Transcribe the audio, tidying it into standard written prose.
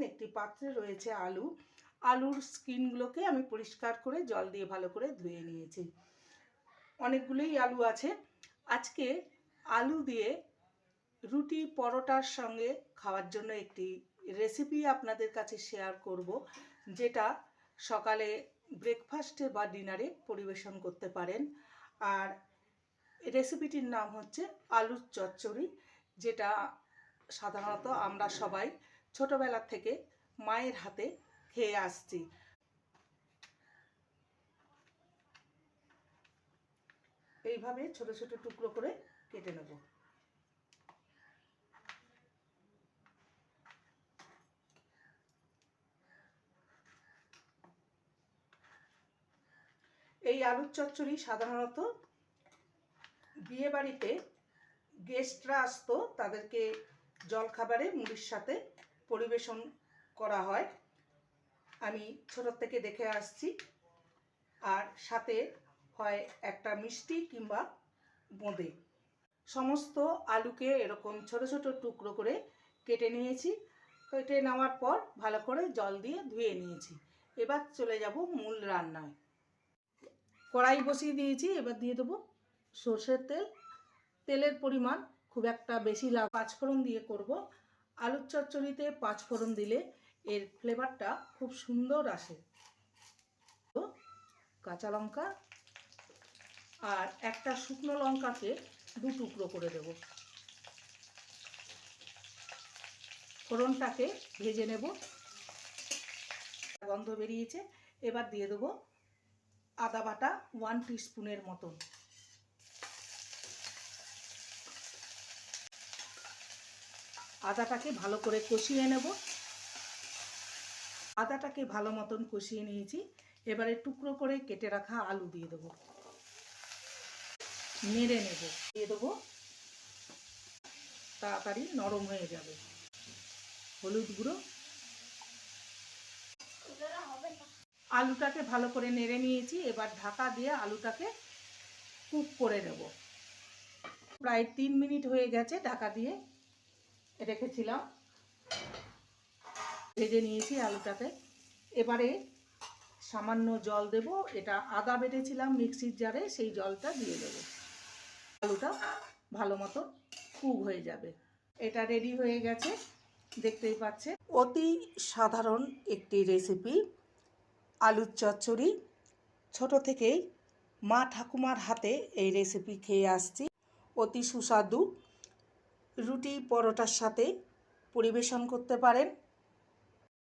একটি পাত্রে রয়েছে আলু। আলুর স্কিনগুলোকে আমি পরিষ্কার করে জল দিয়ে ভালো করে ধুয়ে নিয়েছি। অনেকগুলোই আলু আছে। আজকে আলু দিয়ে রুটি পরোটার সঙ্গে খাওয়ার জন্য একটি রেসিপি আপনাদের কাছে শেয়ার করব, যেটা সকালে ব্রেকফাস্টে বা ডিনারে পরিবেশন করতে পারেন। আর রেসিপিটির নাম হচ্ছে আলুর চচ্চড়ি, যেটা সাধারণত আমরা সবাই ছোটবেলা থেকে মায়ের হাতে খেয়ে আসছি। এইভাবে ছোট ছোট টুকরো করে কেটে নেব। এই আলুর চচ্চড়ি সাধারণত বিয়ে বাড়িতে গেস্টরা আসতো, তাদেরকে জলখাবারে মুড়ির সাথে পরিবেশন করা হয়। আমি ছোটোর থেকে দেখে আসছি। আর সাথে হয় একটা মিষ্টি কিংবা বোঁদে। সমস্ত আলুকে এরকম ছোট ছোট টুকরো করে কেটে নিয়েছি। কেটে নেওয়ার পর ভালো করে জল দিয়ে ধুয়ে নিয়েছি। এবার চলে যাব মূল রান্নায়। কড়াই বসিয়ে দিয়েছি, এবার দিয়ে দেবো সর্ষের তেল। তেলের পরিমাণ খুব একটা বেশি পাঁচফোড়ন দিয়ে করব। আলুর চচ্চড়িতে পাঁচফোড়ন দিলে এর ফ্লেভারটা খুব সুন্দর আসে। তো কাঁচা লঙ্কা আর একটা শুকনো লঙ্কাকে দু টুকরো করে দেব। ফোড়নটাকে ভেজে নেব। গন্ধ বেরিয়েছে। এবার দিয়ে দেবো আদা বাটা 1 টিস্পুনের মতন। আদাটাকে ভালো করে কষিয়ে নেব। আদাটাকে ভালো মতন কষিয়ে নিয়েছি। এবারে টুকরো করে কেটে রাখা আলু দিয়ে দেবো, নেড়ে নেব। দিয়ে দেবো, তাড়াতাড়ি নরম হয়ে যাবে। হলুদ গুঁড়ো। আলুটাকে ভালো করে নেড়ে নিয়েছি। এবার ঢাকা দিয়ে আলুটাকে কুক করে নেব। প্রায় 3 মিনিট হয়ে গেছে ঢাকা দিয়ে রেখেছিলাম। ভেজে নিয়েছি আলুটাকে। এবারে সামান্য জল দেব। এটা আদা বেটেছিলাম মিক্সির জারে, সেই জলটা দিয়ে দেব। আলুটা ভালো মতো কুক হয়ে যাবে। এটা রেডি হয়ে গেছে, দেখতেই পাচ্ছেন। অতি সাধারণ একটি রেসিপি আলুর চচ্চড়ি। ছোট থেকেই মা ঠাকুমার হাতে এই রেসিপি খেয়ে আসছি। অতি সুস্বাদু। রুটি পরোটার সাথে পরিবেশন করতে পারেন।